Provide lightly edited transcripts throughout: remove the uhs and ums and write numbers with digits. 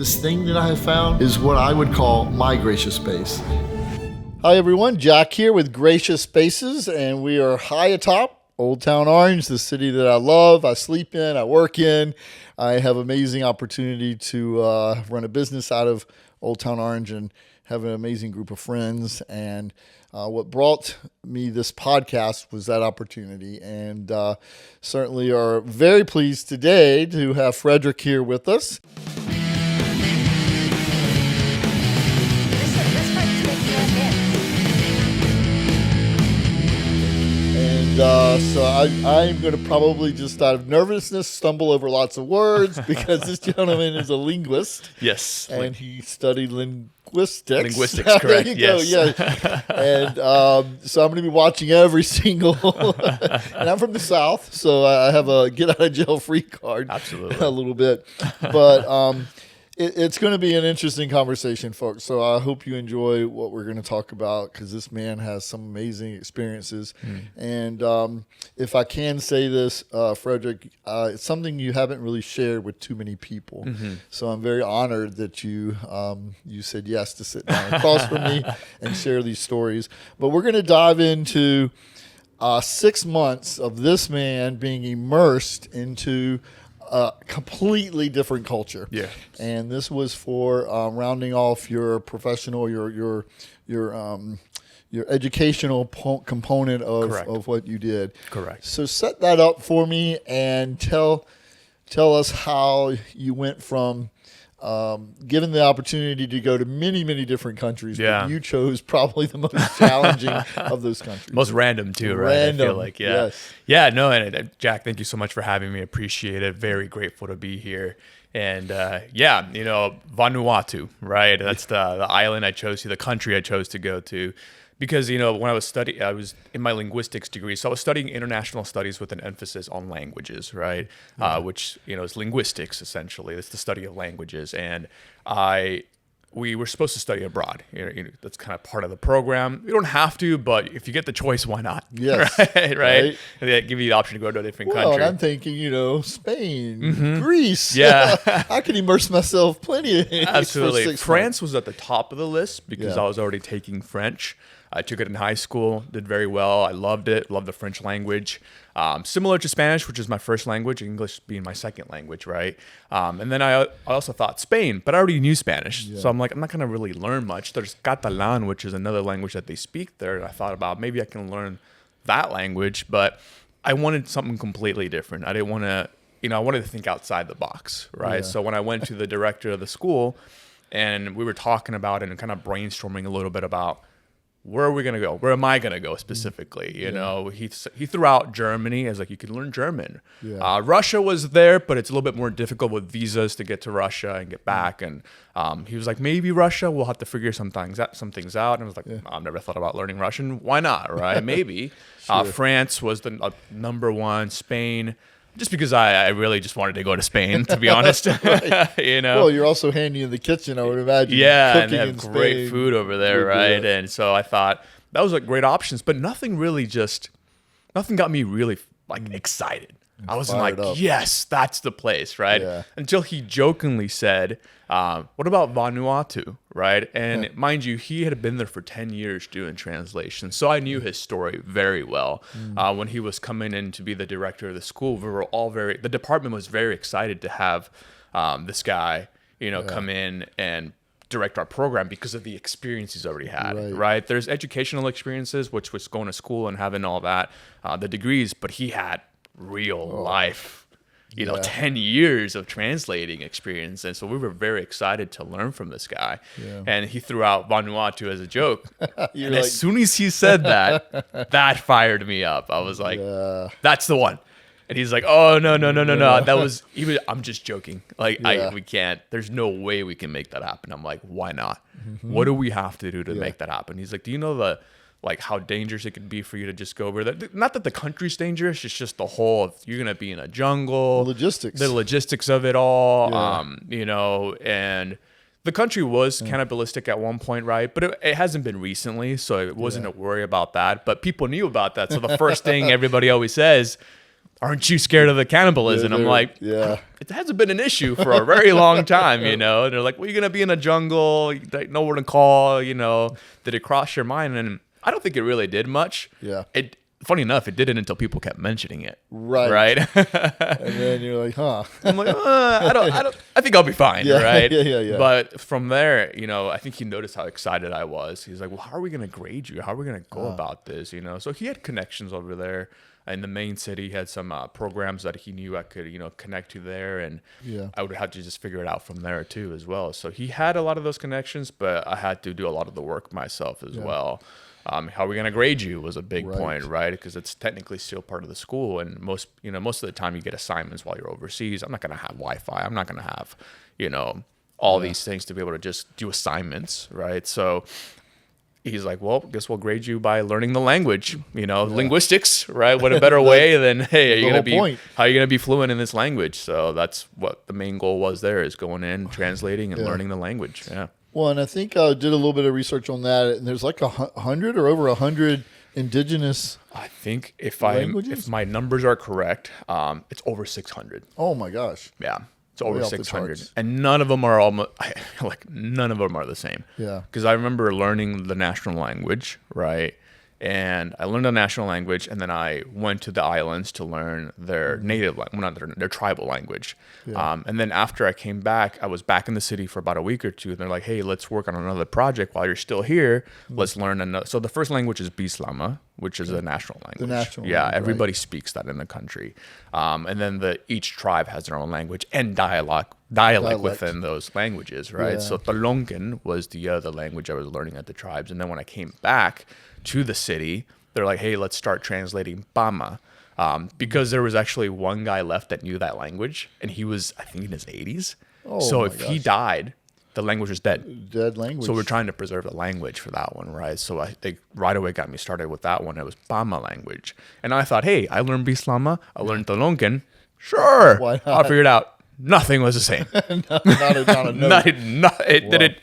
This thing that I have found is what I would call my gracious space. Hi everyone, Jack here with Gracious Spaces, and we are high atop Old Town Orange, the city that I love, I sleep in, I work in. I have amazing opportunity to run a business out of Old Town Orange and have an amazing group of friends. And what brought me this podcast was that opportunity, and certainly are very pleased today to have Frederick here with us. So I'm going to probably just out of nervousness stumble over lots of words because this gentleman is a linguist. Yes. And he studied linguistics. Linguistics, correct. There you yes. go, yeah. And so I'm going to be watching every single, and I'm from the South, so I have a get out of jail free card. Absolutely. A little bit. But it's going to be an interesting conversation, folks. So I hope you enjoy what we're going to talk about because this man has some amazing experiences. And if I can say this, Frederick, it's something you haven't really shared with too many people. So I'm very honored that you said yes to sit down across from me and share these stories. But we're going to dive into 6 months of this man being immersed into a completely different culture. Yeah. And this was for rounding off your professional, your educational component of what you did. Correct. So set that up for me and tell us how you went from given the opportunity to go to many, many different countries, but you chose probably the most challenging of those countries. Most random too, right? Random, I feel like, yeah. Yes. Yeah, no, and Jack, thank you so much for having me. Appreciate it. Very grateful to be here. And Vanuatu, right? That's the island I chose to, the country I chose to go to. Because, when I was studying, I was in my linguistics degree. So I was studying international studies with an emphasis on languages, right? Which, is linguistics, essentially. It's the study of languages. And we were supposed to study abroad. That's kind of part of the program. You don't have to, but if you get the choice, why not? Yes. right? And they give you the option to go to a different country. And I'm thinking, Spain, Greece. Yeah. I could immerse myself plenty. Absolutely. France was at the top of the list because I was already taking French. I took it in high school, did very well. I loved it, loved the French language. Similar to Spanish, which is my first language, English being my second language, right? And then I also thought Spain, but I already knew Spanish. Yeah. So I'm like, I'm not going to really learn much. There's Catalan, which is another language that they speak there. And I thought about maybe I can learn that language, but I wanted something completely different. I didn't want to, I wanted to think outside the box, right? Yeah. So when I went to the director of the school and we were talking about it and kind of brainstorming a little bit about, where are we going to go? Where am I going to go specifically? He threw out Germany as like, you can learn German. Yeah. Russia was there, but it's a little bit more difficult with visas to get to Russia and get back. And he was like, maybe Russia, we'll have to figure some things out. And I was like, I've never thought about learning Russian. Why not? Right? Maybe. Sure. France was the number one. Spain. Just because I really just wanted to go to Spain, to be honest. Well, you're also handy in the kitchen, I would imagine. Yeah, and they have great food over there, right? And so I thought that was like great options, but nothing got me really excited. I was like, yes, that's the place, right? Yeah. Until he jokingly said, what about Vanuatu, right? And mind you, he had been there for 10 years doing translation. So I knew his story very well. When he was coming in to be the director of the school, we were all the department was very excited to have this guy, come in and direct our program because of the experience he's already had, right? There's educational experiences, which was going to school and having all that, the degrees, but he had real life, 10 years of translating experience. And so we were very excited to learn from this guy. Yeah. And he threw out Vanuatu as a joke. And as soon as he said that, that fired me up. I was like, that's the one. And he's like, oh, no. I'm just joking. We can't, there's no way we can make that happen. I'm like, why not? What do we have to do to make that happen? He's like, do you know how dangerous it could be for you to just go over there? Not that the country's dangerous, it's just the whole, you're going to be in a jungle. The logistics of it all, and the country was cannibalistic at one point, right? But it hasn't been recently, so it wasn't a worry about that. But people knew about that. So the first thing everybody always says, aren't you scared of the cannibalism? I'm like, yeah, it hasn't been an issue for a very long time, you know. And they're like, well, you're gonna be in a jungle, you don't know where to call, you know. Did it cross your mind? And I don't think it really did much. Yeah. Funny enough, it didn't until people kept mentioning it. Right. And then you're like, huh? I'm like, I think I'll be fine. Yeah, Right. yeah. But from there, you know, I think he noticed how excited I was. He's like, well, how are we gonna grade you? How are we gonna go about this? You know. So he had connections over there in the main city. He had some programs that he knew I could, you know, connect to there, and I would have to just figure it out from there too as well. So he had a lot of those connections, but I had to do a lot of the work myself as well. How are we going to grade you was a big point, right? Because it's technically still part of the school, and most of the time you get assignments while you're overseas. I'm not going to have Wi-Fi. I'm not going to have, you know, all these things to be able to just do assignments, right? So he's like, well, I guess we'll grade you by learning the language, you know, linguistics, right? What a better way than, hey, how are you going to be fluent in this language? So that's what the main goal was there, is going in, translating, and learning the language. Yeah. Well, and I think I did a little bit of research on that, and there's like 100 or over 100 indigenous. I think if my numbers are correct, it's over 600. Oh my gosh! Yeah, it's over 600, and none of them are none of them are the same. Yeah, because I remember learning the national language, right? And I learned the national language, and then I went to the islands to learn their native language, well, not their tribal language. Yeah. And then after I came back, I was back in the city for about a week or two. And they're like, hey, let's work on another project while you're still here. Let's learn another. So the first language is Bislama, which is the national language. The national language, everybody speaks that in the country. And then each tribe has their own language and dialect within those languages, right? Yeah. So Toloncan was the other language I was learning at the tribes. And then when I came back to the city, they're like, hey, let's start translating Pama. Because there was actually one guy left that knew that language, and he was, I think, in his 80s. So if he died, the language was dead. Dead language. So we're trying to preserve the language for that one, right? So they right away got me started with that one. It was Pama language. And I thought, hey, I learned Bislama, I learned Toloncan. Sure. Why not? I'll figure it out. Nothing was the same.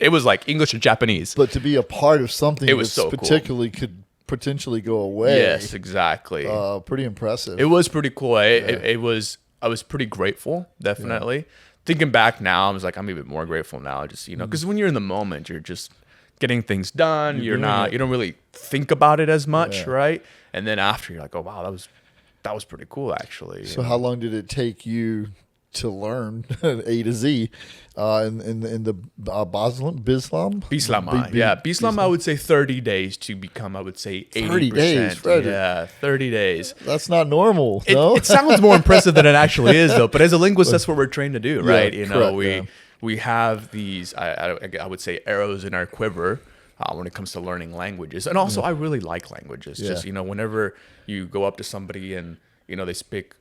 It was like English and Japanese. But to be a part of something that so particularly could potentially go away. Yes, exactly. Pretty impressive. It was pretty cool. I was pretty grateful, definitely. Yeah. Thinking back now, I'm even more grateful now. Just, you know, because when you're in the moment, you're just getting things done. You don't really think about it as much, right? And then after, you're like, oh wow, that was pretty cool, actually. So how long did it take you to learn A to Z in the Bislama? Yeah, Bislama, I would say 30 days to become, I would say 80%. 30 days, Frederick. Yeah, 30 days. That's not normal, It sounds more impressive than it actually is, though. But as a linguist, that's what we're trained to do, right? You know, we have these, I would say, arrows in our quiver when it comes to learning languages. And also, I really like languages. Just, you know, whenever you go up to somebody and, you know, they speak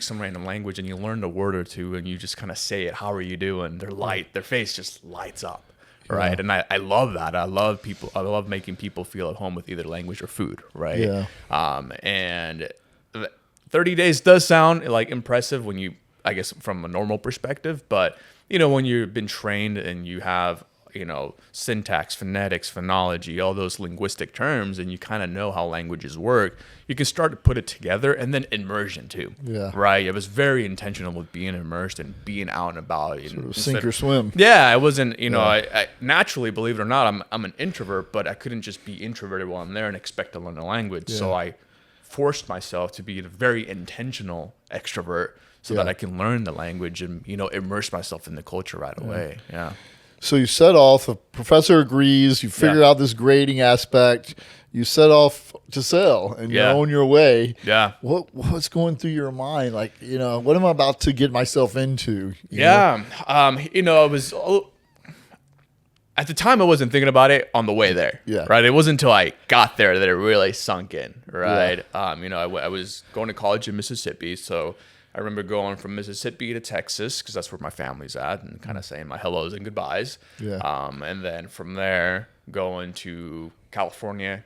some random language and you learn a word or two and you just kind of say it, how are you doing? Their face just lights up, right? And I love that. I love making people feel at home with either language or food, right? Yeah. And 30 days does sound like impressive when you, I guess, from a normal perspective, but, you know, when you've been trained and you have, you know, syntax, phonetics, phonology, all those linguistic terms, and you kind of know how languages work, you can start to put it together, and then immersion too. Yeah. Right? It was very intentional with being immersed and being out and about. Sort of sink or swim. Yeah, I wasn't, you know, I naturally, believe it or not, I'm an introvert, but I couldn't just be introverted while I'm there and expect to learn the language. Yeah. So I forced myself to be a very intentional extrovert so that I can learn the language and, you know, immerse myself in the culture right away. Yeah. So you set off, a professor agrees, you figure out this grading aspect, you set off to sail, and you're on your way. Yeah. What's going through your mind? Like, you know, what am I about to get myself into? You know, I was, at the time I wasn't thinking about it on the way there. Yeah. Right. It wasn't until I got there that it really sunk in. Right. Yeah. You know, I was going to college in Mississippi, so I remember going from Mississippi to Texas because that's where my family's at, and kind of saying my hellos and goodbyes. Yeah. And then from there going to California,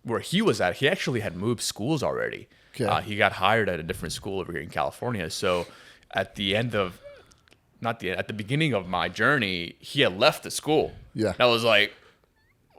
where he was at. He actually had moved schools already. Okay. He got hired at a different school over here in California. So at the beginning of my journey, he had left the school. Yeah. And I was like,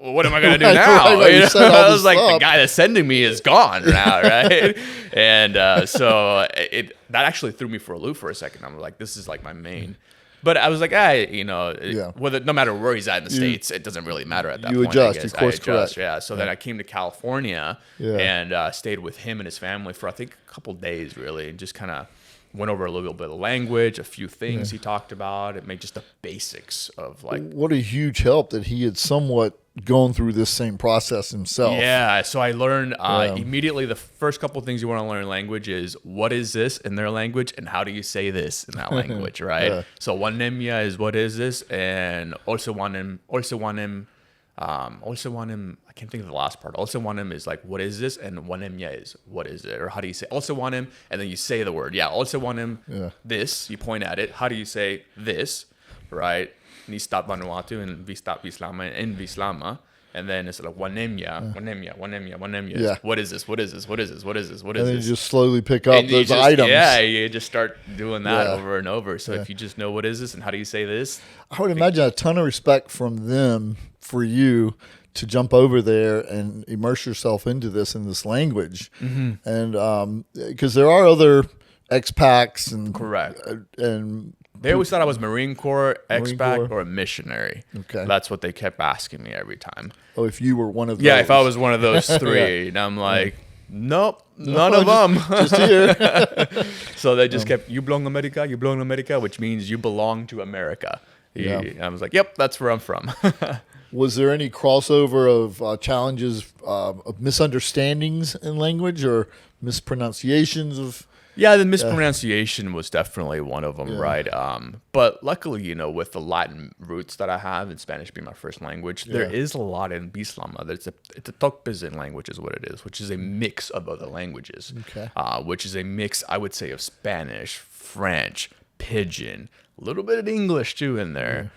well, what am I gonna do now? Right. You know? I was like, up. the guy that's sending me is gone now, right? And so that actually threw me for a loop for a second. I'm like, this is like my main. But I was like, whether no matter where he's at in the States, it doesn't really matter at that point. Adjust, I guess. you course correct. Yeah. So then I came to California and stayed with him and his family for I think a couple days really, and just kind of went over a little bit of language, a few things he talked about. It made just the basics of like. What a huge help that he had somewhat gone through this same process himself. Yeah, so I learned immediately the first couple of things you want to learn in language is what is this in their language and how do you say this in that language, right? So wanemya is what is this, and also wanem, I can't think of the last part. Also wanem is like what is this, and wanemya is what is it, or how do you say also wanem, and then you say the word. Yeah, also wanem this, you point at it. How do you say this, right? Ni stop Vanuatu and vi stop Vislama and Vislama. And then it's like wanemya. Yeah. What is this? And then you just slowly pick up those items. Yeah, you just start doing that over and over. So if you just know what is this and how do you say this? I would imagine a ton of respect from them for you to jump over there and immerse yourself into this language. And because there are other expats and correct. And they always thought I was Marine Corps, expat, or a missionary. Okay. That's what they kept asking me every time. Oh, if you were one of those. Yeah, if I was one of those three. And I'm like, nope, none of them. Just here. So they just kept, you belong to America, which means you belong to America. Yeah. I was like, yep, that's where I'm from. Was there any crossover of challenges, of misunderstandings in language or mispronunciations of... Yeah, the mispronunciation was definitely one of them, right? But luckily, with the Latin roots that I have, and Spanish being my first language, there is a lot in Bislama. It's a Tokpizin language is what it is, which is a mix of other languages, which is a mix, I would say, of Spanish, French, Pidgin, a little bit of English too in there.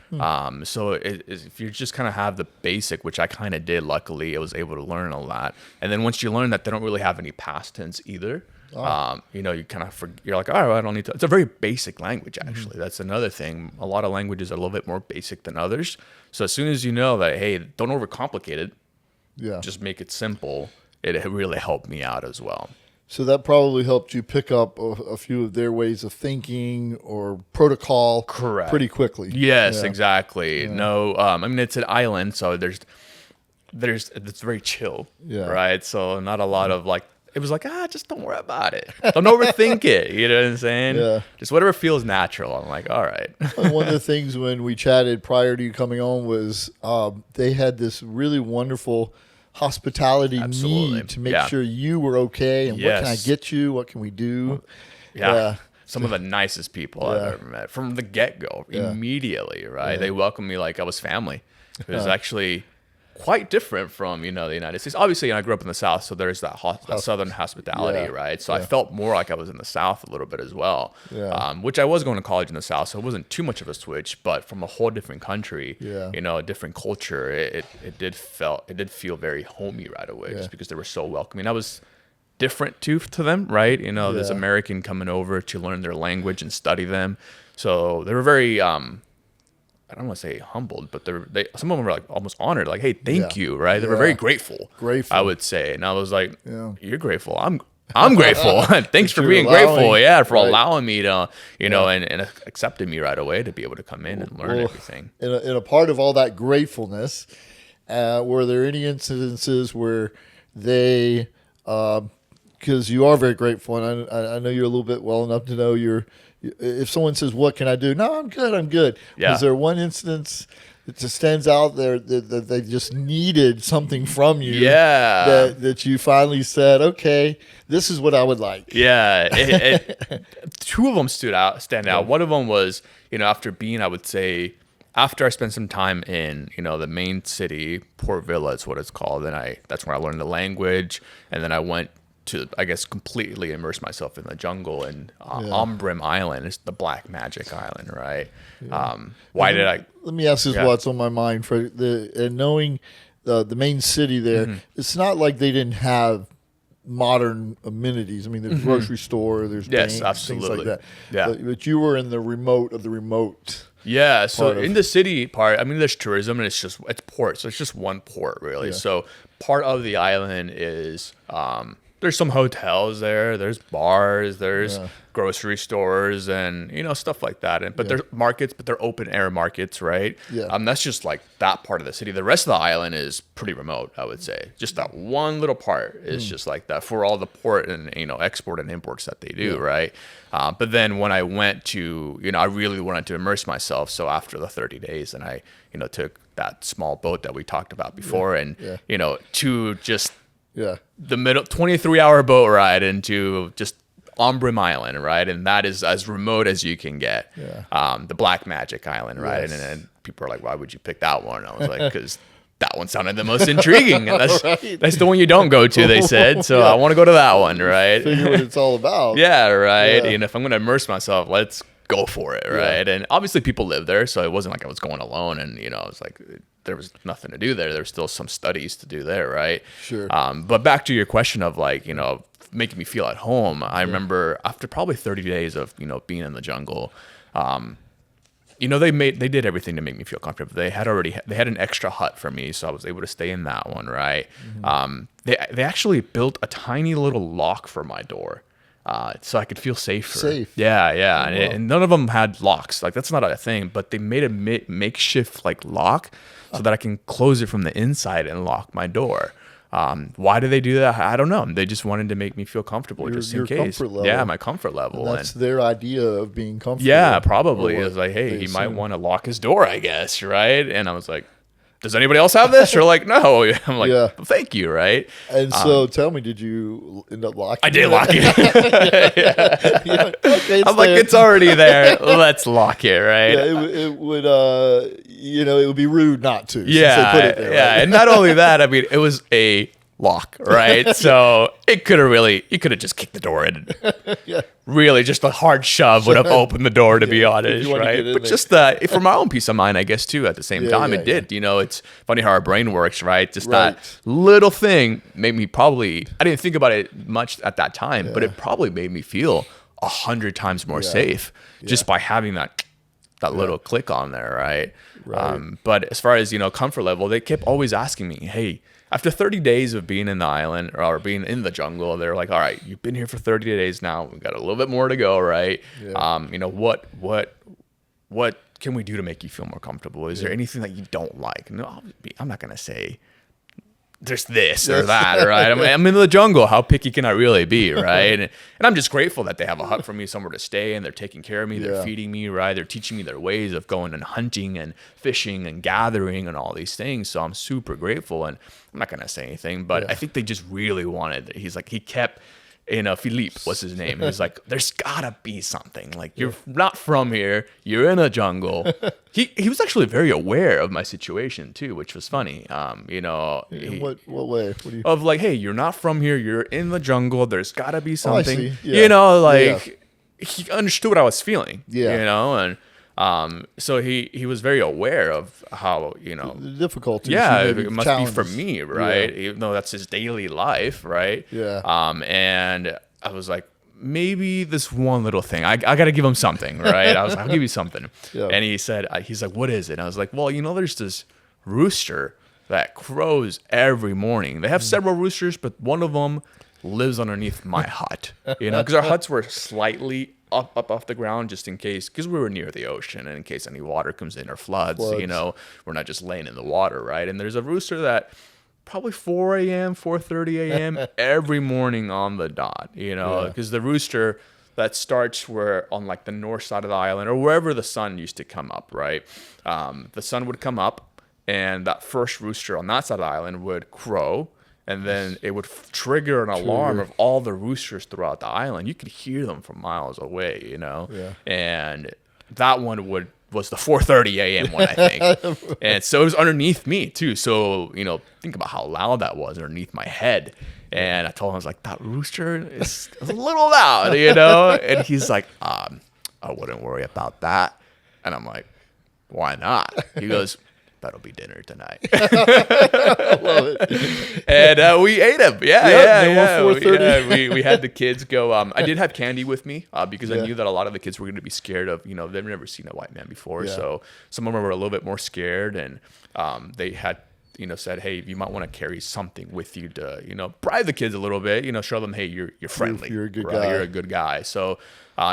So if you just kind of have the basic, which I kind of did, luckily, I was able to learn a lot. And then once you learn that, they don't really have any past tense either. You kind of you're like, oh, I don't need to. It's a very basic language, actually. That's another thing. A lot of languages are a little bit more basic than others. So as soon as you know that, hey, don't overcomplicate it, just make it simple, it really helped me out as well. So that probably helped you pick up a few of their ways of thinking or protocol pretty quickly. Yes, exactly. No, I mean, it's an island, so it's very chill, right? So not a lot of like, it was like, just don't worry about it. Don't overthink it. You know what I'm saying? Yeah. Just whatever feels natural. I'm like, all right. One of the things when we chatted prior to you coming on was they had this really wonderful hospitality need to make sure you were okay. And what can I get you? What can we do? Yeah. Some of the nicest people I've ever met from the get-go, immediately, right? They welcomed me like I was family. It was actually quite different from, the United States. Obviously, I grew up in the South, so there's that Southern hospitality, right? So I felt more like I was in the South a little bit as well, which I was going to college in the South, so it wasn't too much of a switch, but from a whole different country, a different culture, it did feel very homey right away, just because they were so welcoming. I was different too to them, right? This American coming over to learn their language and study them. So they were very... I don't want to say humbled, but some of them were like almost honored, like, "Hey, thank you," right? They were very grateful. I would say, and I was like, "You're grateful. I'm grateful. Thanks for being grateful. Yeah, for allowing me to, and accepting me right away to be able to come in and learn everything." In a part of all that gratefulness, were there any incidences where they, because you are very grateful, and I know you're a little bit well enough to know if someone says, "What can I do?" "No, I'm good. Yeah. Is there one instance that just stands out there that they just needed something from you? Yeah. That you finally said, "Okay, this is what I would like." Yeah. Two of them stand out. One of them was, after being, I would say, after I spent some time in, the main city, Port Villa is what it's called. And that's where I learned the language. And then I went to, I guess, completely immerse myself in the jungle, and Ombrim Island is the black magic island, right? Let me ask this what's on my mind for knowing the main city there. It's not like they didn't have modern amenities. I mean, there's grocery store, there's banks, absolutely. things like that. Yeah. But you were in the remote of the remote. Yeah, so in the city part, I mean, there's tourism, and it's port, so it's just one port, really. Yeah. So part of the island is there's some hotels there, there's bars, there's grocery stores, and stuff like that. But there's markets, but they're open air markets, right? Yeah. That's just like that part of the city. The rest of the island is pretty remote, I would say. Just that one little part is just like that for all the port and export and imports that they do, right? But then when I went to, I really wanted to immerse myself. So after the 30 days, and I, took that small boat that we talked about before, and to just the middle 23-hour boat ride into just Ombrim Island, right? And that is as remote as you can get. The Black Magic Island, right? Yes. And people are like, why would you pick that one? I was like, because that one sounded the most intriguing. That's the one you don't go to, they said. So I want to go to that one, right? Figure what it's all about. Yeah, right. Yeah. And if I'm going to immerse myself, let's go for it, right? And obviously people live there, so it wasn't like I was going alone, and I was like, there was nothing to do there. There's still some studies to do there, right? Sure. But back to your question of like, making me feel at home. I remember after probably 30 days of being in the jungle, they did everything to make me feel comfortable. They had an extra hut for me, so I was able to stay in that one, right? They actually built a tiny little lock for my door. So I could feel safer. Safe. Yeah. Oh, wow. And none of them had locks. Like, that's not a thing, but they made a makeshift like lock so that I can close it from the inside and lock my door. Why do they do that? I don't know. They just wanted to make me feel comfortable just in case. Comfort level. Yeah, my comfort level. And that's their idea of being comfortable. Yeah, probably. It was like, hey, he might want to lock his door, I guess, right? And I was like, does anybody else have this? Or like, no. I'm like, well, thank you, right? And so tell me, did you end up locking it? I did lock it. Okay, I'm like, it's already there. Let's lock it, right? Yeah, it would, it would be rude not to. Yeah, since they put it there, right? And not only that, I mean, it was a lock, right? So you could have just kicked the door in. Really, just a hard shove would have opened the door, to be honest, right? But just for my own peace of mind, I guess, too, at the same time, it did. It's funny how our brain works, right? Just that little thing made me I didn't think about it much at that time, but it probably made me feel 100 times more safe just by having that little click on there, right? But as far as, comfort level, they kept always asking me, hey, after 30 days of being in the island or being in the jungle, they're like, all right, you've been here for 30 days now. We've got a little bit more to go, right? What can we do to make you feel more comfortable? Is there anything that you don't like? No, I'm not going to say there's this or that, right? I'm in the jungle. How picky can I really be, right? And I'm just grateful that they have a hut for me, somewhere to stay, and they're taking care of me. They're feeding me, right? They're teaching me their ways of going and hunting and fishing and gathering and all these things. So I'm super grateful, and I'm not going to say anything, but I think they just really wanted it. He kept... Philippe was his name. He was like, there's gotta be something. Like, you're not from here. You're in a jungle. He was actually very aware of my situation too, which was funny. In what way? What do you... Of like, hey, you're not from here. You're in the jungle. There's gotta be something. I see. Yeah. He understood what I was feeling. And so he was very aware of how, the difficulties. Yeah, it must be for me, right? Even though that's his daily life, right? Yeah. And I was like, maybe this one little thing, I got to give him something, right? I was like, I'll give you something. And he's like, what is it? And I was like, well, there's this rooster that crows every morning. They have several roosters, but one of them lives underneath my hut, because our huts were slightly up off the ground just in case, because we were near the ocean, and in case any water comes in or floods. We're not just laying in the water, right? And there's a rooster that probably 4 a.m., 4:30 a.m. every morning on the dot, because the rooster that starts on like the north side of the island or wherever the sun used to come up, right? The sun would come up, and that first rooster on that side of the island would crow. And then it would trigger an alarm of all the roosters throughout the island. You could hear them from miles away, And that one was the 4:30 a.m. one, I think. And so it was underneath me too. So, think about how loud that was underneath my head. And I told him, I was like, that rooster is a little loud, And he's like, I wouldn't worry about that. And I'm like, why not? He goes, that'll be dinner tonight. I love it. And we ate them. Yeah. 4:30. We had the kids go. I did have candy with me because I knew that a lot of the kids were going to be scared of, they've never seen a white man before. Yeah. So some of them were a little bit more scared, and they had, said, hey, you might want to carry something with you to, bribe the kids a little bit, show them, hey, you're friendly. You're a good right? guy. You're a good guy. So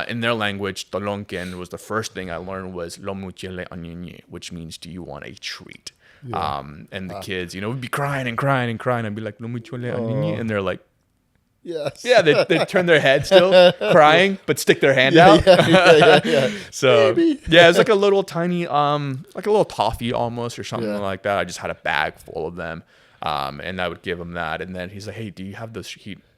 in their language, Tolonken was the first thing I learned was Lomuchele Anyonye, which means, do you want a treat? Yeah. And the kids, would be crying and crying and crying. I'd be like, Lomuchele Anyonye. And they're like, yes. yeah, they turn their head still, crying, but stick their hand out. Yeah. So Baby. yeah, it's like a little tiny, like a little toffee almost or something Yeah. like that. I just had a bag full of them, and I would give him that. And then he's like, "Hey, do you have those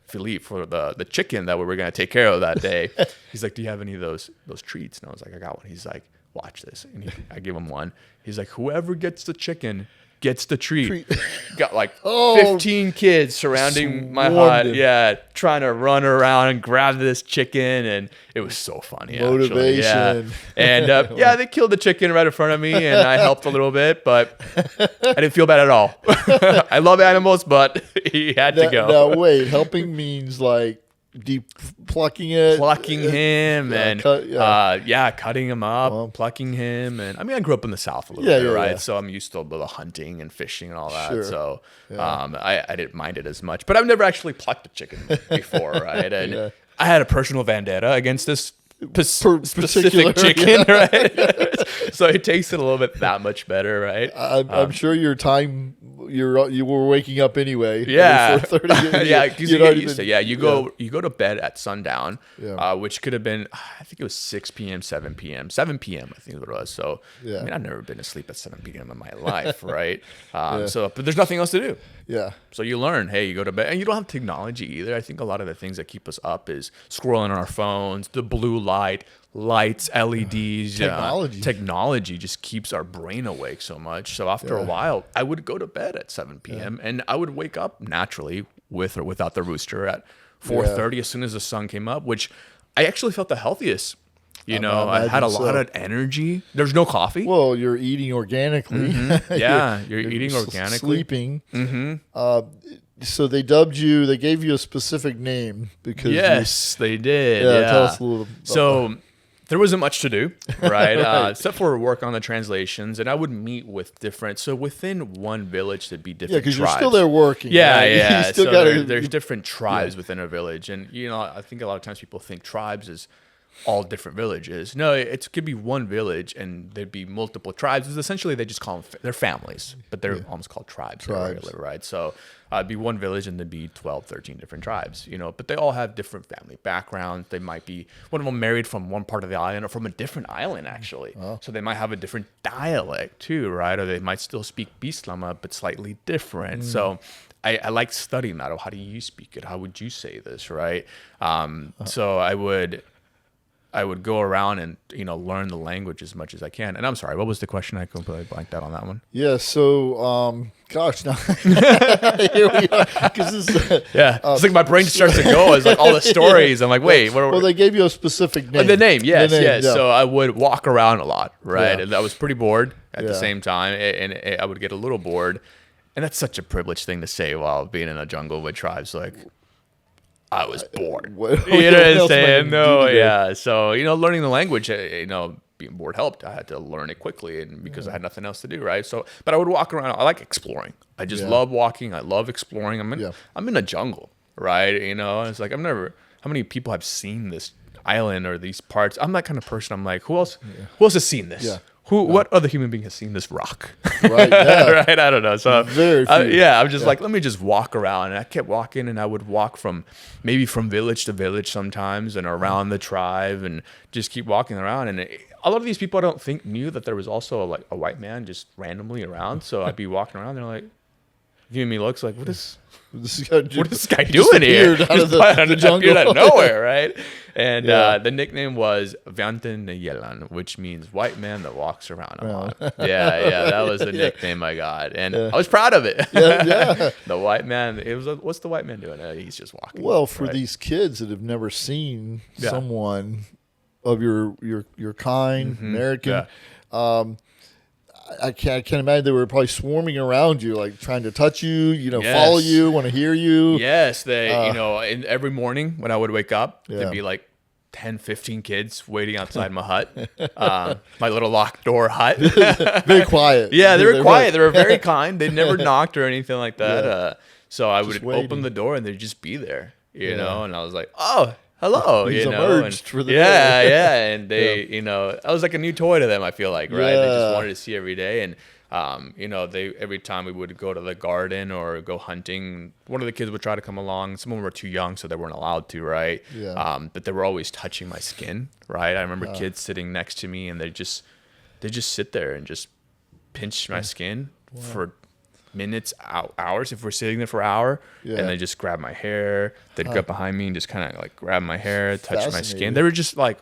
Philippe for the chicken that we were gonna take care of that day?" He's like, "Do you have any of those treats?" And I was like, "I got one." He's like, "Watch this," and I give him one. He's like, "Whoever gets the chicken gets the treat." Got like 15 kids surrounding my hut, trying to run around and grab this chicken, and it was so funny. Motivation. Actually. Yeah. And they killed the chicken right in front of me, and I helped a little bit, but I didn't feel bad at all. I love animals, but he had to go. Now wait, helping means like plucking him and cutting him up, Well, plucking him, and I mean I grew up in the South a little bit, right? Yeah. So I'm used to a little hunting and fishing and all that. Sure. So I didn't mind it as much, but I've never actually plucked a chicken before, right? And I had a personal vendetta against this specific chicken, right? So it tasted a little bit that much better, right? I'm sure your time you were waking up anyway. Yeah, 4:30. yeah, because you get used to. Yeah, you go to bed at sundown, which could have been, I think it was 6 p.m., 7 p.m., 7 p.m. I think it was. So I mean, I've never been asleep at 7 p.m. in my life, right? So, but there's nothing else to do. Yeah. So you learn, hey, you go to bed, and you don't have technology either. I think a lot of the things that keep us up is scrolling on our phones, the blue lights, LEDs, technology just keeps our brain awake so much. So after a while, I would go to bed at 7 p.m. and I would wake up naturally with or without the rooster at 4:30 as soon as the sun came up, which I actually felt the healthiest. I had a lot of energy. There's no coffee. Well, you're eating organically. Mm-hmm. Yeah, you're eating organically. Sleeping. Mm-hmm. So they gave you a specific name because they did. Yeah, tell us a little about that. There wasn't much to do, right? Except for work on the translations, and I would meet with different. So within one village, there'd be different tribes. Yeah, because you're still there working. Yeah, right? yeah. You still so there's different tribes within a village, and I think a lot of times people think tribes is all different villages. No, it could be one village, and there'd be multiple tribes. It's essentially, they just call them they're families, but they're almost called tribes. Right? So it'd be one village, and there'd be 12, 13 different tribes. But they all have different family backgrounds. They might be one of them married from one part of the island or from a different island, actually. So they might have a different dialect too, right? Or they might still speak Bislama, but slightly different. So I like studying that. How do you speak it? How would you say this, right? So I would go around and learn the language as much as I can. And I'm sorry, what was the question? I completely blanked out on that one. Yeah. So, gosh, now here we are. It's like my brain starts to go. It's like all the stories. I'm like, wait. Well, they gave you a specific name. The name, yes. Yeah. So I would walk around a lot, right? Yeah. And I was pretty bored at the same time, and I would get a little bored. And that's such a privileged thing to say while being in a jungle with tribes, like. I was bored. What I'm saying? No, yeah. So, learning the language, being bored helped. I had to learn it quickly and because I had nothing else to do, right? So, but I would walk around. I like exploring. I just love walking. I love exploring. I'm in a jungle, right? It's like how many people have seen this island or these parts? I'm that kind of person. I'm like, who else has seen this? Yeah. What other human being has seen this rock? Right. Yeah. Right. I don't know. So very few. I'm just like, let me just walk around. And I kept walking, and I would walk from village to village sometimes, and around the tribe, and just keep walking around. And a lot of these people I don't think knew that there was also a white man just randomly around. So I'd be walking around. They're like, giving me looks like, what is this guy doing here? Out of the jungle, out of nowhere, right? And the nickname was Vianten Yelan, which means white man that walks around a lot. Yeah, that was the nickname I got, and I was proud of it. Yeah. The white man. It was. What's the white man doing? He's just walking. Well, for these kids that have never seen someone of your kind, American. I can't imagine they were probably swarming around you, like trying to touch you, Yes. follow you, want to hear you. Yes, they, and every morning when I would wake up, Yeah. there'd be like 10, 15 kids waiting outside my hut, my little locked door hut. Very quiet. Yeah, they were quiet. They were very kind. They never knocked or anything like that. Yeah. So I Just would open waiting. the door and they'd just be there, Yeah. and I was like, oh, hello, He's and, emerged for the yeah, day. yeah, and they, I was like a new toy to them. I feel like, right? They Yeah. just wanted to see every day, and they every time we would go to the garden or go hunting, one of the kids would try to come along. Some of them were too young, so they weren't allowed to, right? Yeah. But they were always touching my skin, right? I remember kids sitting next to me, and they just sit there and just pinch my skin for minutes, hours. If we're sitting there for an hour, Yeah. and they just grab my hair, they'd get behind me and just kind of like grab my hair, touch my Fascinating. skin. They were just like,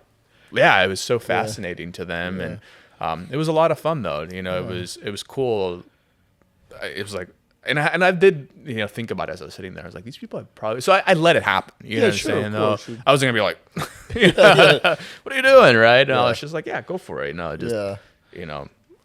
yeah, it was so fascinating to them, Yeah. and it was a lot of fun though. It was cool. It was like, and I did think about it as I was sitting there. I was like, these people have probably. So I let it happen. You know what I'm sure, saying? of Though course. I wasn't gonna be like, what are you doing, right? And I was just like, yeah, go for it. Just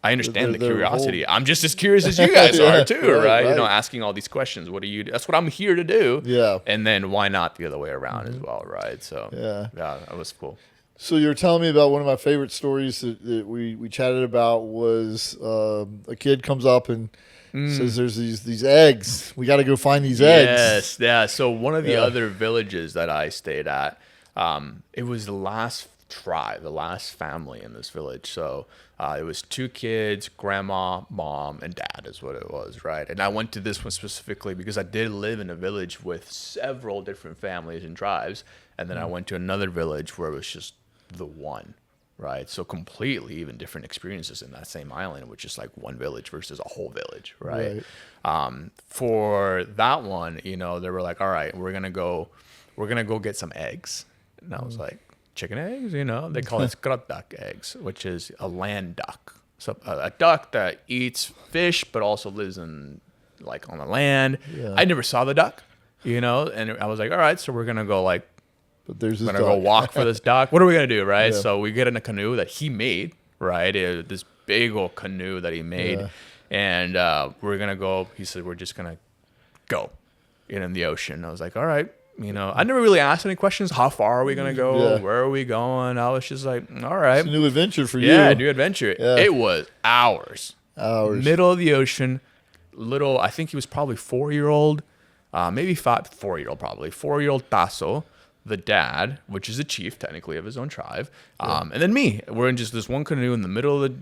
I understand the their curiosity. I'm just as curious as you guys Yeah, are too, right? right. Asking all these questions. What do you do? That's what I'm here to do. Yeah. And then why not the other way around as well, right? So Yeah. that was cool. So you were telling me about one of my favorite stories that we chatted about was a kid comes up and says there's these eggs. We got to go find these eggs. Yes, yeah. So one of the Yeah. other villages that I stayed at, it was the last tribe, the last family in this village. So it was 2 kids, grandma, mom, and dad is what it was, right? And I went to this one specifically because I did live in a village with several different families and tribes. And then I went to another village where it was just the one, right? So completely even different experiences in that same island, which is like one village versus a whole village, right? For that one, they were like, all right, we're gonna go get some eggs. And I was like, chicken eggs? They call it duck eggs, which is a land duck. So a duck that eats fish but also lives in like on the land. Yeah. I never saw the duck, and I was like, all right, so we're gonna go like. But there's this We're going to go duck. walk for this duck. What are we going to do, right? Yeah. So we get in a canoe that he made, right? This big old canoe that he made. Yeah. And we're going to go. He said, we're just going to go in the ocean. I was like, all right. I never really asked any questions. How far are we going to go? Yeah. Where are we going? I was just like, all right. It's a new adventure for you. Yeah, new adventure. Yeah. It was hours. Hours. Middle of the ocean. I think he was probably 4-year-old, maybe 4-year-old probably. 4-year-old Tasso. The dad, which is a chief technically of his own tribe, and then me. We're in just this one canoe in the middle of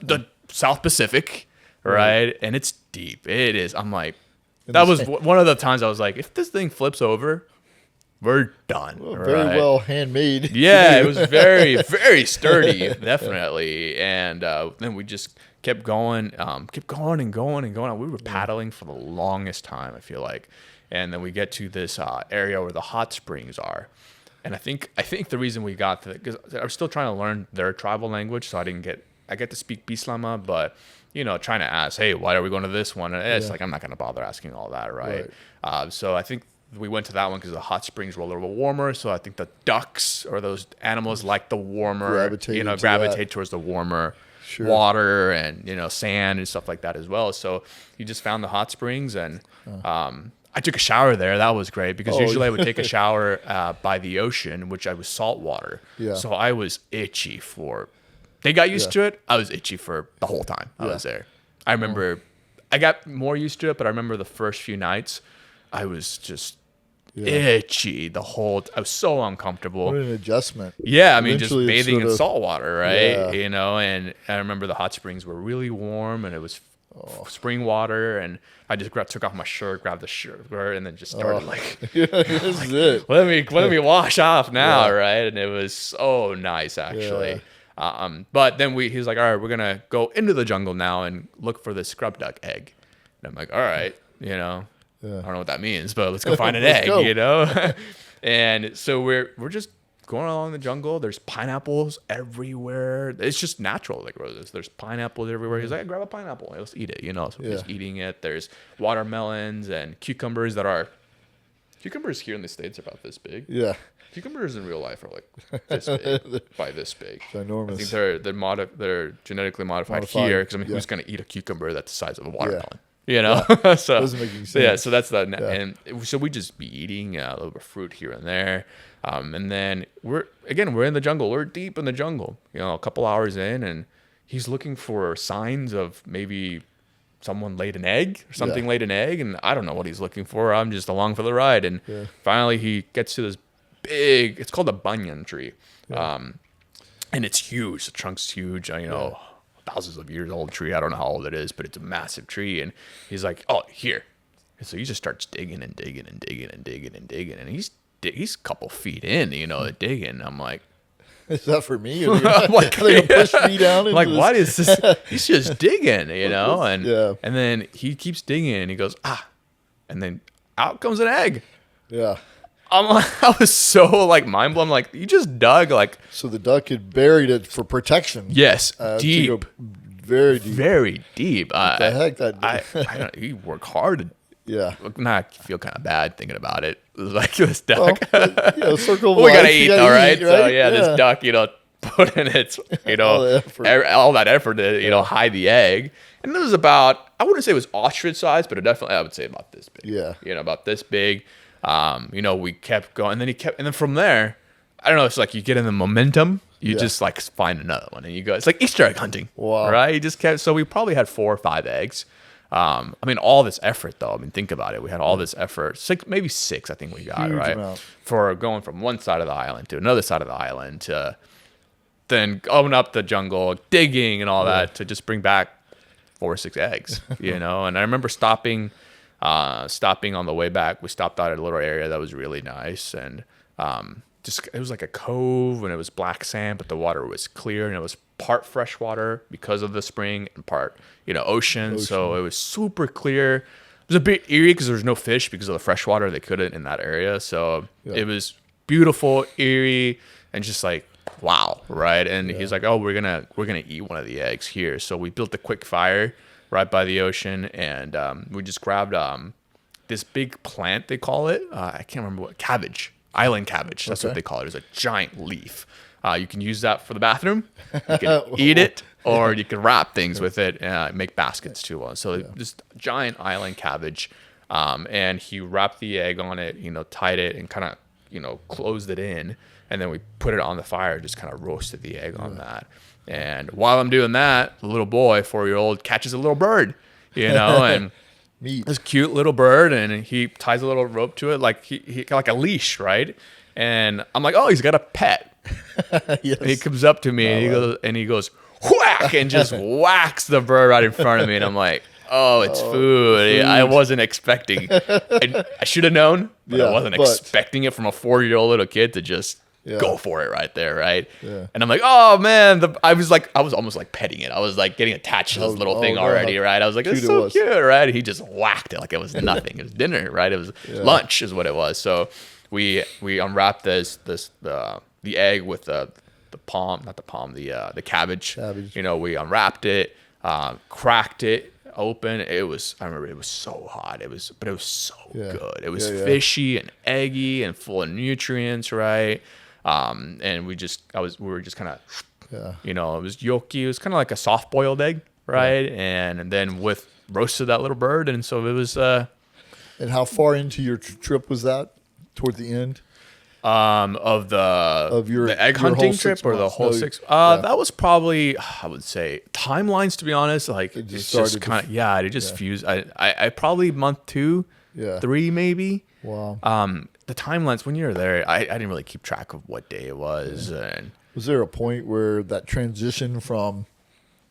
the South Pacific, right? And it's deep. It is. I'm like, that was one of the times I was like, if this thing flips over, we're done. Well, right? very well handmade. Yeah, it was very, very sturdy, definitely. And then we just kept going and going and going. We were paddling for the longest time, I feel like. And then we get to this area where the hot springs are. And I think the reason we got to it, because I was still trying to learn their tribal language, so I get to speak Bislama, but, trying to ask, hey, why are we going to this one? And it's like, I'm not going to bother asking all that, right? So I think we went to that one because the hot springs were a little bit warmer. So I think the ducks or those animals like the warmer, gravitate towards the warmer water and, sand and stuff like that as well. So you just found the hot springs and I took a shower there. That was great because usually I would take a shower by the ocean, which I was salt water. Yeah. So I was itchy they got used to it. I was itchy for the whole time I was there. I remember I got more used to it, but I remember the first few nights I was just itchy I was so uncomfortable. What an adjustment. Yeah, I mean, just Eventually it's bathing in sort of- sort water, right? Yeah. And I remember the hot springs were really warm and it was spring water, and I just took off my shirt, grabbed the shirt, and then just started This is it. let me wash off now, right? And it was so nice actually. But then he was like, all right, we're gonna go into the jungle now and look for this scrub duck egg. And I'm like, all right, I don't know what that means, but let's go find an egg, go. And so we're just going along the jungle. There's pineapples everywhere. It's just natural, like roses. There's pineapples everywhere. He's like, grab a pineapple. Let's eat it, So we're just eating it. There's watermelons and cucumbers that are Cucumbers here in the States are about this big. Yeah. Cucumbers in real life are like this big, by this big. Ginormous. I think they're genetically modified here because who's going to eat a cucumber that's the size of a watermelon? You know, so doesn't make any sense. Yeah, so that's and so we just be eating a little bit of fruit here and there, and then we're in the jungle. We're deep in the jungle. You know, a couple hours in, and he's looking for signs of maybe someone laid an egg or something laid an egg, and I don't know what he's looking for. I'm just along for the ride, and finally he gets to this big. It's called a banyan tree, and it's huge. The trunk's huge. You know. Thousands of years old tree. I don't know how old it is, but it's a massive tree. And he's like, "Oh, here." And so he just starts digging and digging and digging and digging and digging. And he's a couple feet in, you know, digging. I'm like, "Is that for me? Are they gonna push me down?" Like, what is this? He's just digging, you know. And then he keeps digging, and he goes, and then out comes an egg. Yeah. I was so like mind blown. Like, you just dug like. So the duck had buried it for protection. Yes, deep, very deep, very deep. What the heck? I don't. He worked hard. Yeah. I feel kind of bad thinking about it. It was like this duck. Circle of we life. Gotta eat, all right. Right? So this duck, you know, put in its, you know, all that effort to, you know, hide the egg. And it was about, I wouldn't say it was ostrich size, but I would say about this big. Yeah. You know, about this big. You know, we kept going, and then from there, I don't know, it's like you get in the momentum, you just like find another one, and you go, it's like Easter egg hunting. Wow. Right? You just kept, so we probably had 4 or 5 eggs. I mean, all this effort though, I mean, think about it. We had all this effort, 6, maybe 6, I think we got, huge right? amount. For going from one side of the island to another side of the island to then going up the jungle, digging and all that to just bring back 4 or 6 eggs, you know? And I remember stopping on the way back. We stopped out at a little area that was really nice, and it was like a cove, and it was black sand, but the water was clear, and it was part freshwater because of the spring and part, you know, ocean. So it was super clear. It was a bit eerie because there was no fish because of the freshwater. They couldn't in that area. So it was beautiful, eerie, and just like, wow, right? And he's like, "Oh, we're gonna eat one of the eggs here." So we built a quick fire right by the ocean, and we just grabbed this big plant, they call it. I can't remember what, cabbage, island cabbage. That's what they call it. It's a giant leaf. You can use that for the bathroom. You can eat it, or you can wrap things with it and make baskets too. So this giant island cabbage, and he wrapped the egg on it, you know, tied it, and kind of, you know, closed it in, and then we put it on the fire, just kind of roasted the egg on that. And while I'm doing that, the little boy, 4-year-old, catches a little bird, you know, and this cute little bird, and he ties a little rope to it, like he like a leash, right? And I'm like, oh, he's got a pet. Yes. And he comes up to me and he goes whack, and just whacks the bird right in front of me, and I'm like, oh, it's food. I wasn't expecting. I should have known, but I wasn't expecting it from a 4-year-old little kid to just go for it right there, right? Yeah. And I'm like, oh man, I was almost like petting it. I was like getting attached to this little thing already, right? I was like, it's so cute, right? And he just whacked it like it was nothing. It was dinner, right? It was lunch, is what it was. So we unwrapped the egg with the cabbage. You know, we unwrapped it, cracked it open. I remember it was so hot. It was so good. It was fishy and eggy and full of nutrients, right? And we were just kind of, you know, it was yolky. It was kind of like a soft boiled egg, right? And then with roasted that little bird. And so it was, and how far into your trip was that? Toward the end? Of the egg hunting trip, or the whole 6? That was probably, I would say, timelines, to be honest. Like, it's just kind of, it just fused. I probably month 2, 3 maybe. Wow. The timelines, when you're there, I didn't really keep track of what day it was. And was there a point where that transition from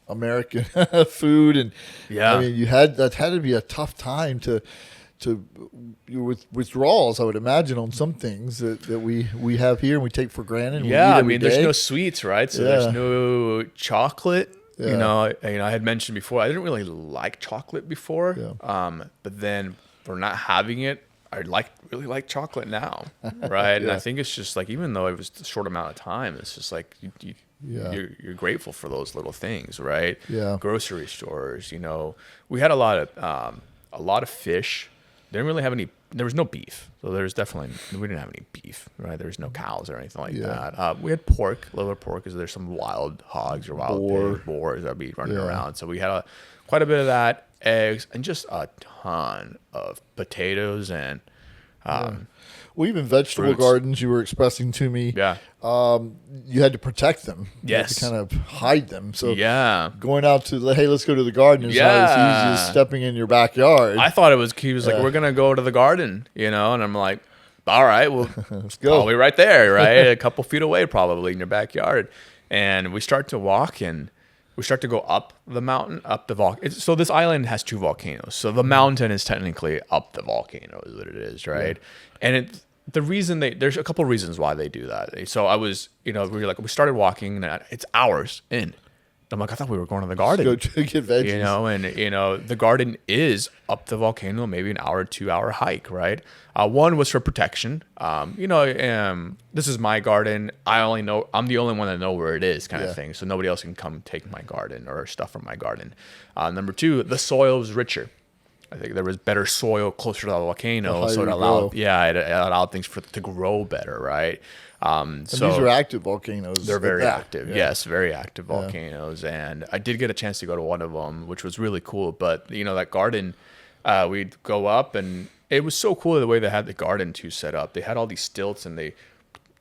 American food and I mean, that had to be a tough time to with withdrawals, I would imagine, on some things that we have here and we take for granted. I mean, there's no sweets, right? So there's no chocolate. Yeah. You know, I had mentioned before, I didn't really like chocolate before. Yeah. But then for not having it, I really like chocolate now, right? And I think it's just like, even though it was a short amount of time, it's just like you're grateful for those little things, right? Yeah. Grocery stores, you know, we had a lot of fish. didn't really have any. There was no beef, so we didn't have any beef, right? There was no cows or anything like that. We had pork, liver pork, because there's some wild hogs or wild boars that'd be running around. So we had quite a bit of that, eggs, and just a ton of potatoes and. Well, even vegetable fruits. gardens you were expressing to me. Yeah. You had to protect them. You had to kind of hide them. So going out to hey, let's go to the garden is not as easy as stepping in your backyard. I thought he was like, we're gonna go to the garden, and I'm like, all right, well, let's go. Probably right there, right, a couple feet away, probably in your backyard, and we start to walk and. We start to go up the mountain, up the volcano. So this island has 2 volcanoes. So the mountain is technically up the volcano, is what it is, right? Yeah. And there's a couple of reasons why they do that. So I was, we started walking, and it's hours in. I'm like, I thought we were going to the garden. Let's go get veggies. And the garden is up the volcano, maybe an hour, 2-hour hike, right? One was for protection. This is my garden. I'm the only one that know where it is, kind of thing. So nobody else can come take my garden or stuff from my garden. Number 2, the soil was richer. I think there was better soil closer to the volcano, so it allowed things to grow better, right? So these are active volcanoes. They're very active. Yes, very active volcanoes. And I did get a chance to go to one of them, which was really cool. But, that garden, we'd go up, and it was so cool the way they had the garden too set up. They had all these stilts, and they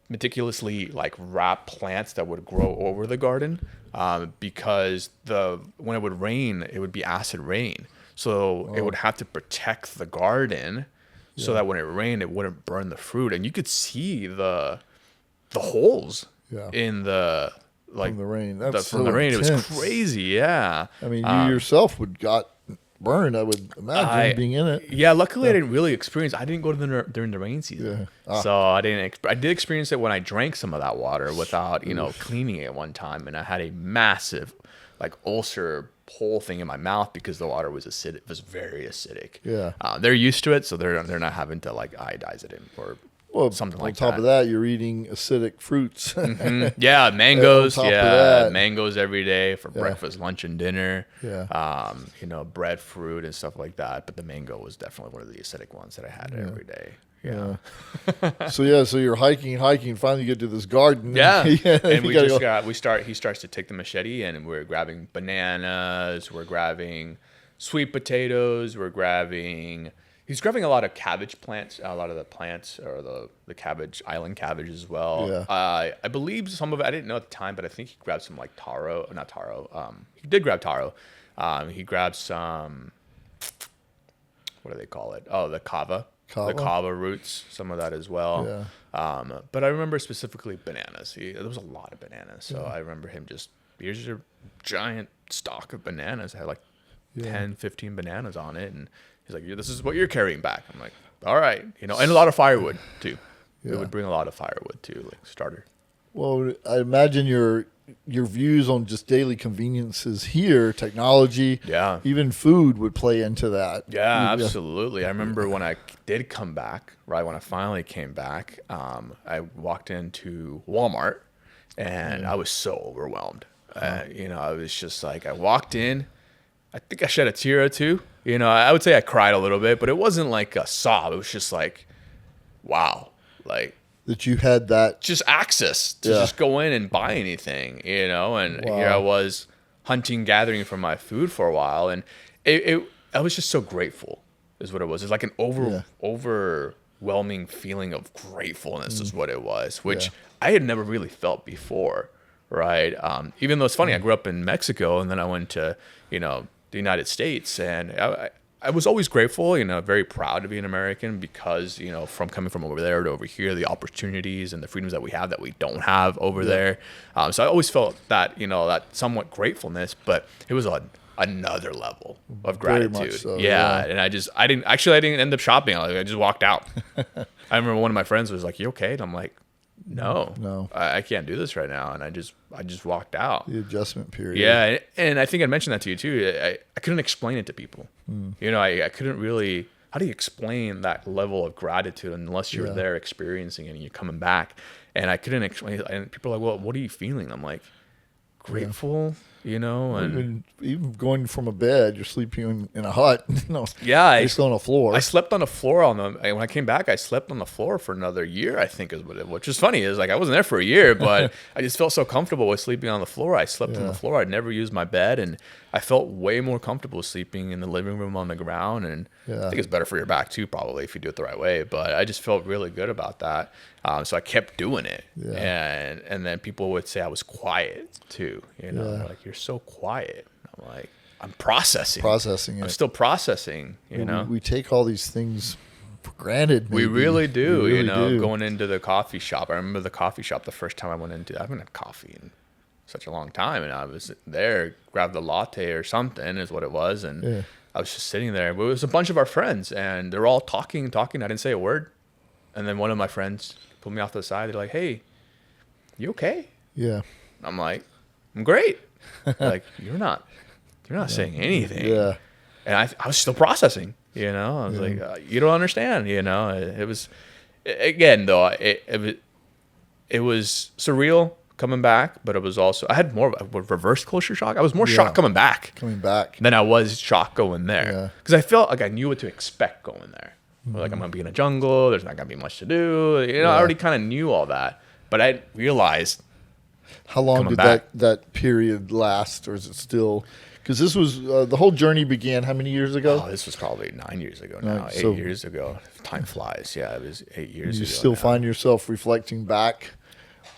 meticulously wrap plants that would grow over the garden because when it would rain, it would be acid rain. So it would have to protect the garden so that when it rained, it wouldn't burn the fruit. And you could see the holes in the from the rain. From the rain. It was crazy. Yeah. I mean, you yourself got burned, I would imagine, being in it. Yeah. Luckily, I didn't really experience. I didn't go to during the rain season, so I didn't. I did experience it when I drank some of that water without cleaning it one time, and I had a massive ulcer whole thing in my mouth because the water was acidic. It was very acidic. Yeah. They're used to it, so they're not having to iodize it or something like that. On top of that, you're eating acidic fruits. Mm-hmm. Yeah, mangoes. Mangoes every day for breakfast, lunch, and dinner. Yeah. Breadfruit and stuff like that. But the mango was definitely one of the acidic ones that I had every day. Yeah. So you're hiking, finally get to this garden. Yeah. And he starts to take the machete, and we're grabbing bananas, we're grabbing sweet potatoes, he's grabbing a lot of cabbage plants, a lot of the plants or the cabbage, island cabbage as well. Yeah. I believe some of it, I didn't know at the time, but I think he grabbed some not taro. He did grab taro. He grabbed some, what do they call it? Oh, the kava. The kava roots, some of that as well. Yeah. But I remember specifically bananas. There was a lot of bananas. So I remember him here's your giant stalk of bananas. It had 10, 15 bananas on it. And he's like, this is what you're carrying back. I'm like, all right. And a lot of firewood too. It would bring a lot of firewood too, starter. Well, I imagine your views on just daily conveniences here, technology, even food would play into that. Yeah, absolutely. I remember when I did come back, right when I finally came back, I walked into Walmart, and I was so overwhelmed. I was just I walked in, I think I shed a tear or two. I would say I cried a little bit, but it wasn't like a sob. It was just wow, that you had that just access to just go in and buy anything, and here I was gathering for my food for a while, and I was just so grateful is what it was. It's like an overwhelming feeling of gratefulness is what it was, which I had never really felt before, right? Even though it's funny, I grew up in Mexico, and then I went to, the United States, and I was always grateful, very proud to be an American because, from coming from over there to over here, the opportunities and the freedoms that we have that we don't have over there. So I always felt that, that somewhat gratefulness, but it was another level of gratitude. Very much so, and I didn't end up shopping. I just walked out. I remember one of my friends was like, "You okay?" And I'm like, No, I can't do this right now. And I just walked out. The adjustment period. Yeah. And I think I mentioned that to you too. I couldn't explain it to people. I couldn't really, how do you explain that level of gratitude unless you're there experiencing it and you're coming back? And I couldn't explain it. And people are like, well, what are you feeling? I'm like, grateful. you know, and even going from a bed, you're sleeping in a hut. Yeah, you're still on the floor. I slept on the floor when I came back. I slept on the floor for another year, I think, which is funny. Is like I wasn't there for a year, but I just felt so comfortable with sleeping on the floor. I slept on the floor. I'd never used my bed, and I felt way more comfortable sleeping in the living room on the ground. And I think it's better for your back too, probably if you do it the right way. But I just felt really good about that. So I kept doing it, and then people would say I was quiet too. You know, like, you're so quiet. I'm like, I'm processing it. I'm still processing. You know, we take all these things for granted. Maybe. We really do. We really do. Going into the coffee shop. I remember the coffee shop the first time I went into. I haven't had coffee in such a long time, and I was there, grabbed a latte or something, is what it was, and I was just sitting there. It was a bunch of our friends, and they're all talking. I didn't say a word, and then one of my friends pulled me off to the side. They're like, "Hey, you okay?" Yeah. I'm like, "I'm great." Like, you're not saying anything. Yeah. And I was still processing, you know. I was like, you don't understand, you know. It was, again, though, it was surreal coming back, but it was also, I had more of a reverse culture shock. I was more shocked coming back than I was shocked going there. Because I felt like I knew what to expect going there. Like, I'm going to be in a jungle. There's not going to be much to do. You know, I already kind of knew all that. But I realized. How long did that period last, or is it still? Because this was the whole journey began how many years ago? Oh, this was probably 9 years ago now. 8 years ago. Time flies. Yeah, it was 8 years ago. You still find yourself reflecting back?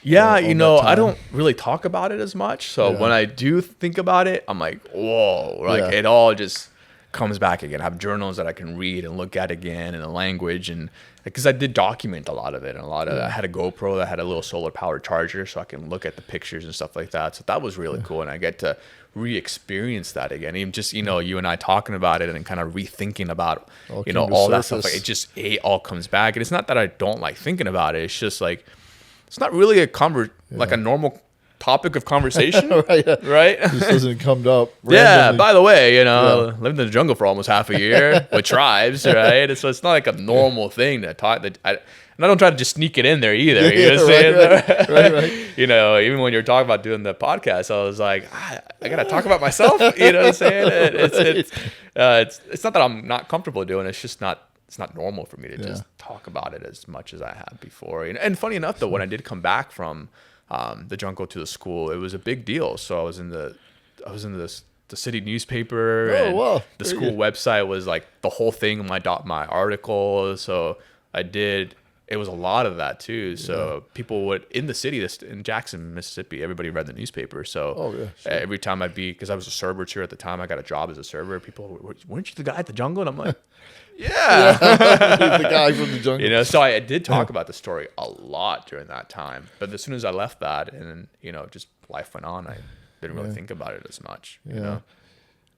Yeah, you know, I don't really talk about it as much. So when I do think about it, I'm like, whoa, like it all just comes back again. I have journals that I can read and look at again in a language, and because I did document a lot of it, and I had a GoPro that had a little solar powered charger, so I can look at the pictures and stuff like that. So that was really cool, and I get to re-experience that again. Even just, you know, you and I talking about it and kind of rethinking about, you know, all that stuff. Like, it all comes back, and it's not that I don't like thinking about it. It's just like, it's not really like a normal topic of conversation, right? It just doesn't come up randomly. Yeah, by the way, you know, lived in the jungle for almost half a year with tribes, right? So it's not like a normal thing to talk. And I don't try to just sneak it in there either. You know what I'm saying? Right. You know, even when you're talking about doing the podcast, I was like, I got to talk about myself. You know what I'm saying? It's not that I'm not comfortable doing it. It's just not. It's not normal for me to just talk about it as much as I have before. And funny enough, though, when I did come back from the jungle to the school, it was a big deal. So I was in the city newspaper, and the school website was like the whole thing, my article. So it was a lot of that too. So people would, in the city, in Jackson, Mississippi, everybody read the newspaper. So every time because I was a server too at the time, I got a job as a server. People were, weren't you the guy at the jungle? And I'm like, yeah. The guy from the jungle. You know, so I did talk about the story a lot during that time. But as soon as I left that, and, you know, just life went on, I didn't really think about it as much, you know?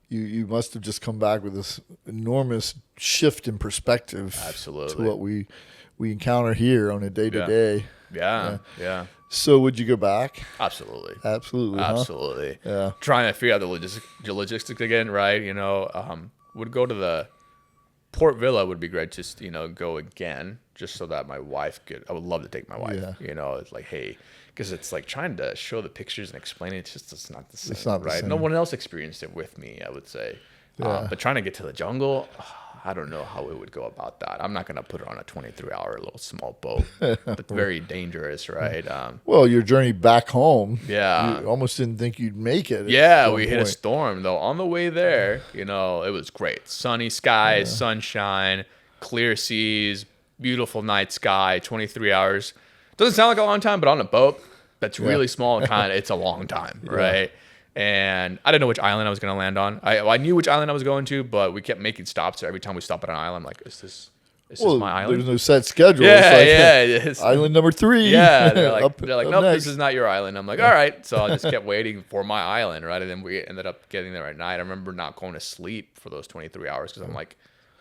You must have just come back with this enormous shift in perspective. Absolutely. To what we encounter here on a day-to-day. Yeah. So would you go back? Absolutely. Huh? Yeah. Trying to figure out the logistics again, right? You know, would go to the Port Villa would be great. Just, you know, go again, just so that my wife I would love to take my wife. You know, it's like, hey, because it's like trying to show the pictures and explain it. It's not the same. It's not right. The same. No one else experienced it with me, I would say. But trying to get to the jungle, I don't know how we would go about that. I'm not going to put it on a 23-hour little small boat. That's very dangerous, right? Well, your journey back home, you almost didn't think you'd make it. Yeah, we hit a storm, though. On the way there, you know, it was great. Sunny skies, sunshine, clear seas, beautiful night sky, 23 hours. Doesn't sound like a long time, but on a boat that's really small, it's a long time, right? And I didn't know which island I was going to land on. I knew which island I was going to, but we kept making stops. So every time we stop at an island, I'm like, is this my island? There's no set schedule. It's island number 3. Yeah, they're like, nope, this is not your island. I'm like, all right. So I just kept waiting for my island, right? And then we ended up getting there at night. I remember not going to sleep for those 23 hours because I'm like,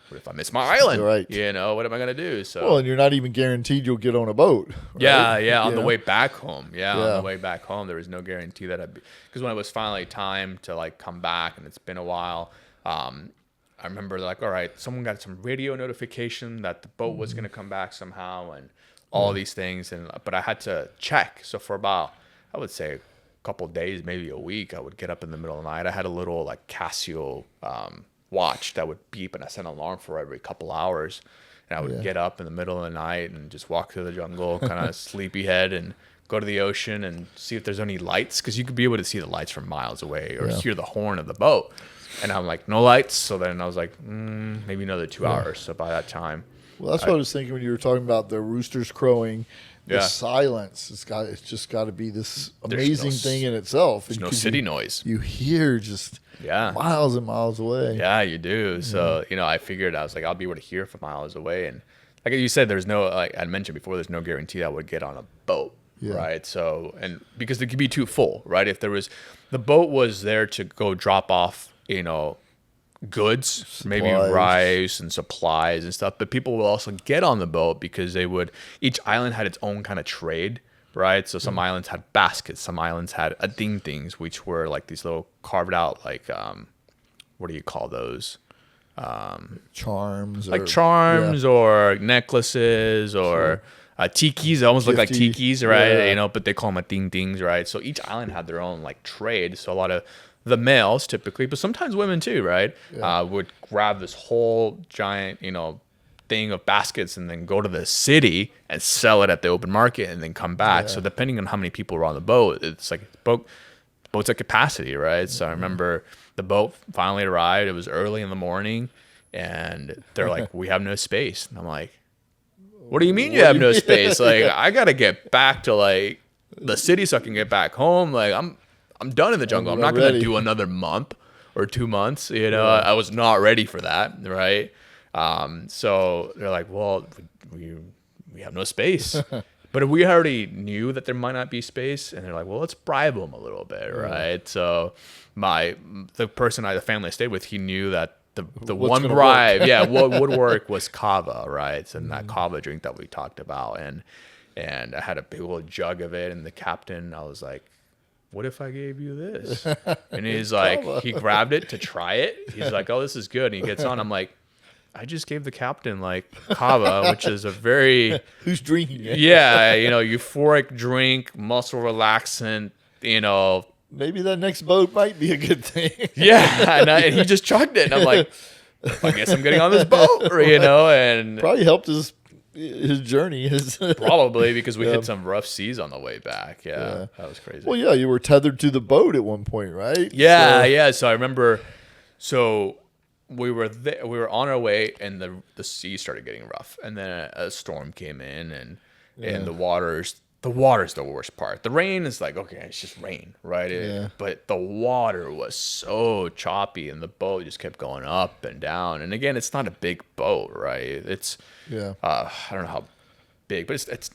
what if I miss my island? Right. You know, what am I going to do? So, well, and you're not even guaranteed you'll get on a boat. Right? Yeah. On the way back home. On the way back home, there was no guarantee that I'd be, because when it was finally time to like come back, and it's been a while, I remember like, all right, someone got some radio notification that the boat was going to come back somehow, and all these things. But I had to check. So for about, I would say, couple of days, maybe a week, I would get up in the middle of the night. I had a little like Casio watch that would beep, and I set an alarm for every couple hours. And I would get up in the middle of the night and just walk through the jungle, kind of sleepyhead, and go to the ocean and see if there's any lights, because you could be able to see the lights from miles away or hear the horn of the boat. And I'm like, no lights. So then I was like, maybe another 2 hours. So by that time, well, that's what I was thinking when you were talking about the roosters crowing. The silence, it's just got to be this amazing thing in itself. There's no city noise. You hear just miles and miles away. Yeah, you do. So, I figured, I was like, I'll be able to hear from miles away. And like you said, there's no, like I mentioned before, there's no guarantee I would get on a boat, right? So, and because it could be too full, right? If the boat was there to go drop off, goods, supplies. Maybe rice and supplies and stuff, but people will also get on the boat because each island had its own kind of trade, right? So some islands had baskets, some islands had ading things, which were like these little carved out, like what do you call those, charms or necklaces or tikis. They almost look like tikis, right? But they call them ading things, right? So each island had their own like trade. So a lot of the males typically, but sometimes women too, right? Would grab this whole giant, thing of baskets and then go to the city and sell it at the open market and then come back. So depending on how many people were on the boat, it's like boats at capacity, right? So I remember the boat finally arrived. It was early in the morning and they're like, we have no space. And I'm like, what do you mean you have no space? Like, I got to get back to like the city so I can get back home. Like I'm done in the jungle. I'm not going to do another month or 2 months. I was not ready for that, right? So they're like, well, we have no space. But we already knew that there might not be space. And they're like, well, let's bribe them a little bit, right? So the family I stayed with, he knew that the one bribe, what would work was kava, right? And that kava drink that we talked about. And I had a big old jug of it. And the captain, I was like, what if I gave you this? And he's like, he grabbed it to try it. He's like, oh, this is good. And he gets on. I'm like, I just gave the captain like kava, which is a very... Who's drinking it? Yeah, euphoric drink, muscle relaxant, Maybe that next boat might be a good thing. Yeah, and he just chugged it. And I'm like, I guess I'm getting on this boat, and... Probably helped his journey probably because we hit some rough seas on the way back. That was crazy. Well, you were tethered to the boat at one point, right? So I remember, we were there, we were on our way and the sea started getting rough, and then a storm came in and the water's the worst part. The rain is like, okay, it's just rain, right? But the water was so choppy and the boat just kept going up and down. And again, it's not a big boat, right? It's I don't know how big, but it's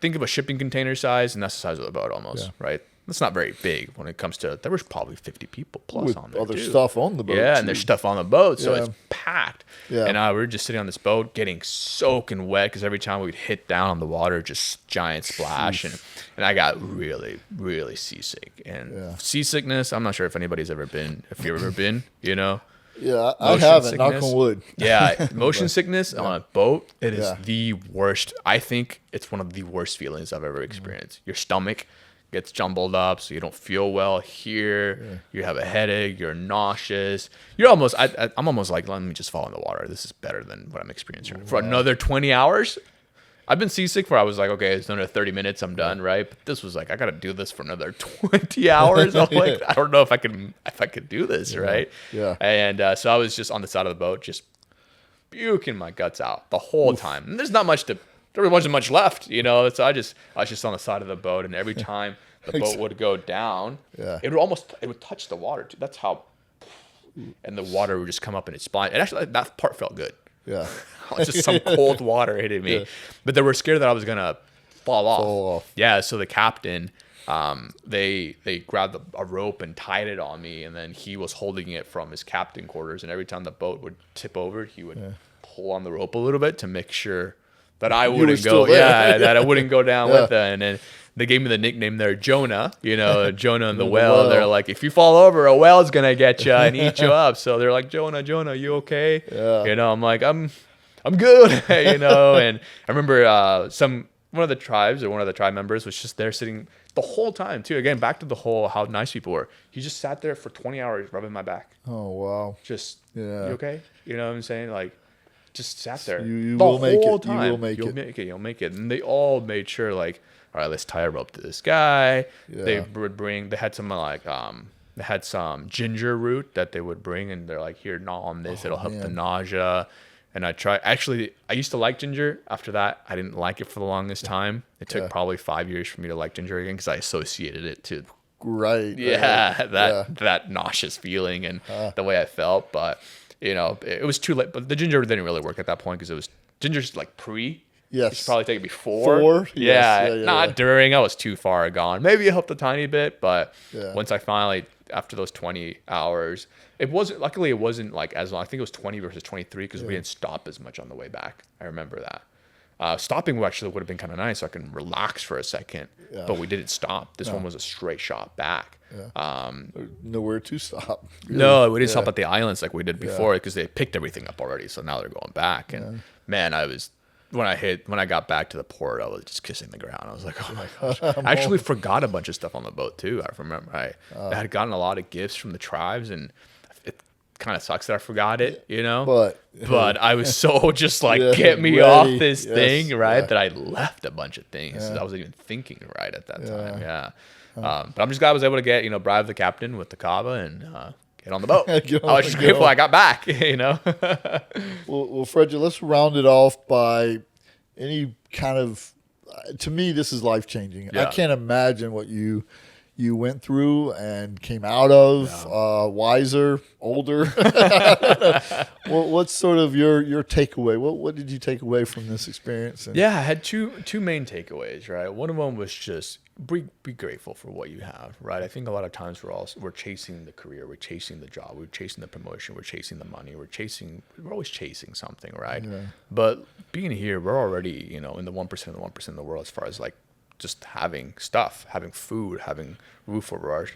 think of a shipping container size, and that's the size of the boat almost, right? That's not very big when it comes to. There was probably 50 people plus with on there. Other stuff on the boat. Yeah, and there's stuff on the boat, so it's packed. Yeah. And we were just sitting on this boat, getting soaking wet because every time we'd hit down on the water, just giant splash, and I got really, really seasick. And seasickness, I'm not sure if anybody's ever been. If you've ever been, Yeah, I haven't. Knock on wood. Yeah, motion sickness on a boat, it is the worst. I think it's one of the worst feelings I've ever experienced. Your stomach gets jumbled up, so you don't feel well here. You have a headache. You're nauseous. You're almost. I'm almost like, let me just fall in the water. This is better than what I'm experiencing for another 20 hours. I've been seasick for. I was like, okay, it's another 30 minutes. I'm done, right? But this was like, I got to do this for another 20 hours. I'm like, I don't know if I could do this, right? Yeah. And so I was just on the side of the boat, just puking my guts out the whole time. And there's not much to. There wasn't much left, So I was just on the side of the boat, and every time the boat would go down, it would touch the water too. That's how, and the water would just come up and it's spine. And actually, that part felt good. Yeah, it's just some cold water hitting me, but they were scared that I was gonna fall off. Yeah, so the captain, they grabbed a rope and tied it on me, and then he was holding it from his captain quarters. And every time the boat would tip over, he would pull on the rope a little bit to make sure that I wouldn't go, that I wouldn't go down with it. And then they gave me the nickname there, Jonah, Jonah and the whale. They're like, if you fall over, a whale's going to get you and eat you up. So they're like, Jonah, you okay? Yeah. I'm like, I'm good, And I remember one of the tribes or one of the tribe members was just there sitting the whole time too. Again, back to the whole how nice people were. He just sat there for 20 hours rubbing my back. Oh wow. Just Yeah. You okay? You know what I'm saying? Like, just sat there. You the will make whole it. time. You will make You'll it. make it. You'll make it. And they all made sure, like, all right, let's tie a rope to this guy. Yeah. They would bring. They had some like they had some ginger root that they would bring, and they're like, here, gnaw on this. It'll help the nausea. And I tried. Actually, I used to like ginger. After that, I didn't like it for the longest time. It took probably 5 years for me to like ginger again because I associated it to that nauseous feeling and the way I felt. But you know, it was too late. But the ginger didn't really work at that point because it was ginger's like pre. Yes. You should probably take it before. Yes. Not during. I was too far gone. Maybe it helped a tiny bit, but once I finally, after those 20 hours, it wasn't, luckily it wasn't like as long. I think it was 20 versus 23 because we didn't stop as much on the way back. I remember that. Stopping actually would have been kind of nice so I can relax for a second, but we didn't stop. This one was a straight shot back. Nowhere to stop. Really. No, we didn't stop at the islands like we did before because they picked everything up already. So now they're going back. And man, when I got back to the port, I was just kissing the ground. I was like, oh my gosh. I actually forgot a bunch of stuff on the boat too. I remember I had gotten a lot of gifts from the tribes, and it kind of sucks that I forgot it, you know? But I was so just like, get me off this thing, right? That I left a bunch of things. I wasn't even thinking right at that time. But I'm just glad I was able to get, bribe the captain with the kava and get on the boat. I was just grateful I got back, you know? Well, Frederick, let's round it off by any kind of, to me, this is life-changing. I can't imagine what you went through and came out of wiser, older. What's sort of your takeaway? What did you take away from this experience? I had two main takeaways, right? One of them was just be grateful for what you have, right? I think a lot of times we're chasing the career, we're chasing the job, we're chasing the promotion, we're chasing the money, we're always chasing something, right? But being here, we're already, in the 1% of the 1% of the world as far as like just having stuff, having food, having roof over our,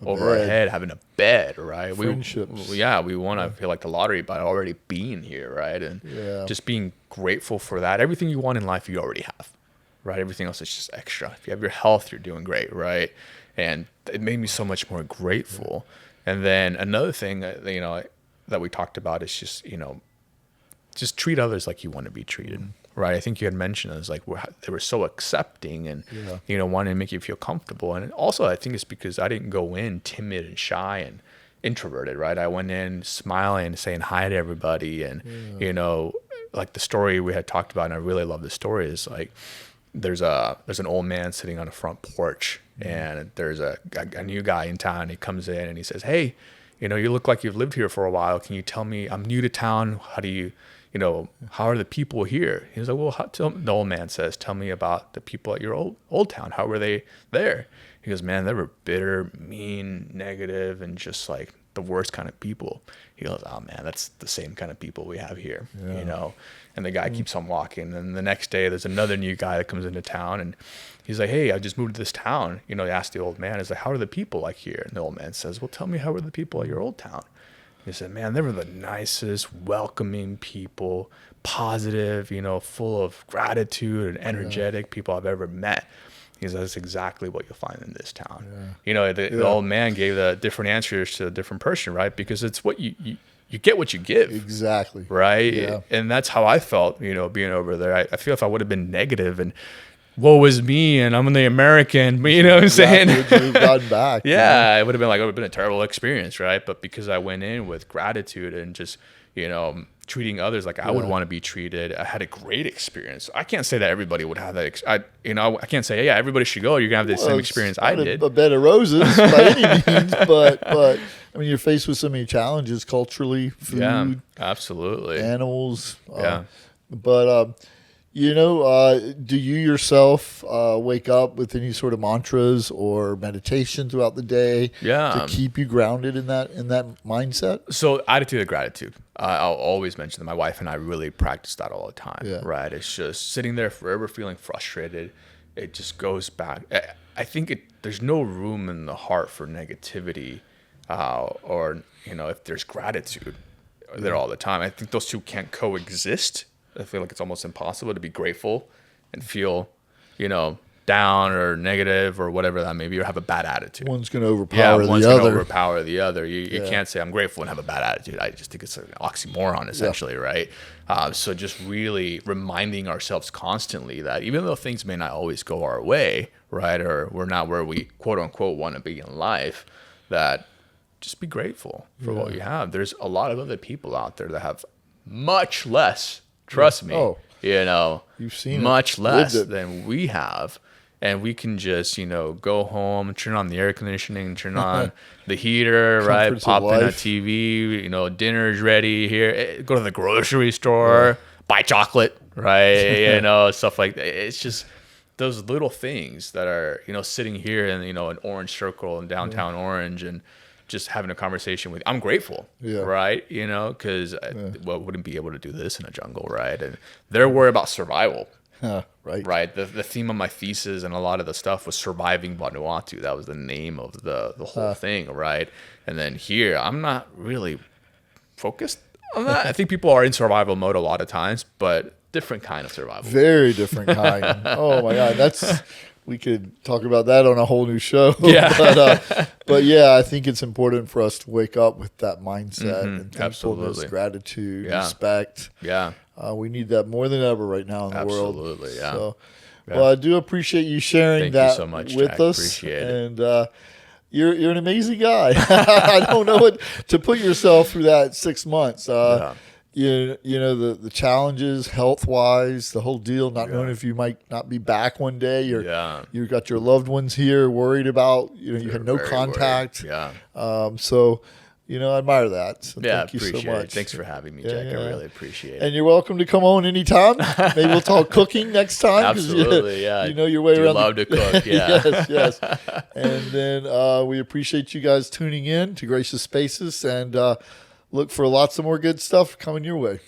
over our head, having a bed, right? Friendships. We want to feel like the lottery by already being here, right? And just being grateful for that. Everything you want in life, you already have, right? Everything else is just extra. If you have your health, you're doing great, right? And it made me so much more grateful. And then another thing that, that we talked about is just, just treat others like you want to be treated. Right. I think you had mentioned it was like they were so accepting and, wanting to make you feel comfortable. And also, I think it's because I didn't go in timid and shy and introverted. Right. I went in smiling, saying hi to everybody. And, like the story we had talked about, and I really love the story, is like there's an old man sitting on a front porch and there's a new guy in town. He comes in and he says, hey, you look like you've lived here for a while. Can you tell me, I'm new to town. How do you, how are the people here? He's like, well, the old man says, tell me about the people at your old town. How were they there? He goes, man, they were bitter, mean, negative, and just like the worst kind of people. He goes, oh man, that's the same kind of people we have here, And the guy keeps on walking. And the next day, there's another new guy that comes into town, and he's like, hey, I just moved to this town. He asked the old man, he's like, how are the people like here? And the old man says, well, tell me, how are the people at your old town? He said, man, they were the nicest, welcoming people, positive, full of gratitude and energetic people I've ever met. He said, that's exactly what you'll find in this town. The old man gave the different answers to a different person, right? Because it's what you get what you give. Exactly. Right? Yeah. And that's how I felt, being over there. I feel if I would have been negative and woe is me and I'm the American, but you know what I'm saying? Would you have gotten back? It would have been a terrible experience, right? But because I went in with gratitude and just, treating others like I would want to be treated, I had a great experience. I can't say that everybody would have that. I can't say, yeah, everybody should go. You're gonna have the same experience I did. A bed of roses by any means, but I mean, you're faced with so many challenges culturally, food, absolutely, animals, but. Do you yourself wake up with any sort of mantras or meditation throughout the day to keep you grounded in that mindset? So attitude of gratitude. I'll always mention that my wife and I really practice that all the time, right? It's just sitting there forever feeling frustrated. It just goes back. I think there's no room in the heart for negativity or, if there's gratitude there all the time. I think those two can't coexist. I feel like it's almost impossible to be grateful and feel down or negative or whatever that may be, or have a bad attitude. One's going to overpower the other. One's going to overpower the other. You can't say I'm grateful and have a bad attitude. I just think it's an oxymoron, essentially, right? So just really reminding ourselves constantly that even though things may not always go our way, right, or we're not where we quote unquote want to be in life, that just be grateful for what you have. There's a lot of other people out there that have much less. Trust me. Oh, you've seen much less than we have. And we can just, go home, turn on the air conditioning, turn on the heater, right? Pop in a TV, dinner's ready here. Go to the grocery store, buy chocolate, right? Stuff like that. It's just those little things that are, sitting here in, an orange circle in downtown Orange and just having a conversation with, I'm grateful, right? Because I wouldn't be able to do this in a jungle, right? And they're worried about survival. Right. The theme of my thesis and a lot of the stuff was surviving Vanuatu. That was the name of the whole thing, right? And then here, I'm not really focused on that. I think people are in survival mode a lot of times, but different kind of survival. Very different kind. Oh my God, we could talk about that on a whole new show. Yeah. But yeah, I think it's important for us to wake up with that mindset and thankfulness, Absolutely. gratitude, respect. Yeah. We need that more than ever right now in the world. Absolutely, yeah. So, well, I do appreciate you sharing that so much, with Jack. us. Appreciate it. And you're an amazing guy. I don't know what to put yourself through that 6 months. You know the challenges health wise, the whole deal. Not knowing if you might not be back one day. You got your loved ones here, worried about. You had no contact. Worried. So. I admire that. So thank you so appreciate much. it. Thanks for having me, Jack. I really appreciate it. And you're welcome to come on anytime. Maybe we'll talk cooking next time. Absolutely, yeah. You know your way around. Love to cook, yeah. yes. And then we appreciate you guys tuning in to Gracious Spaces and look for lots of more good stuff coming your way.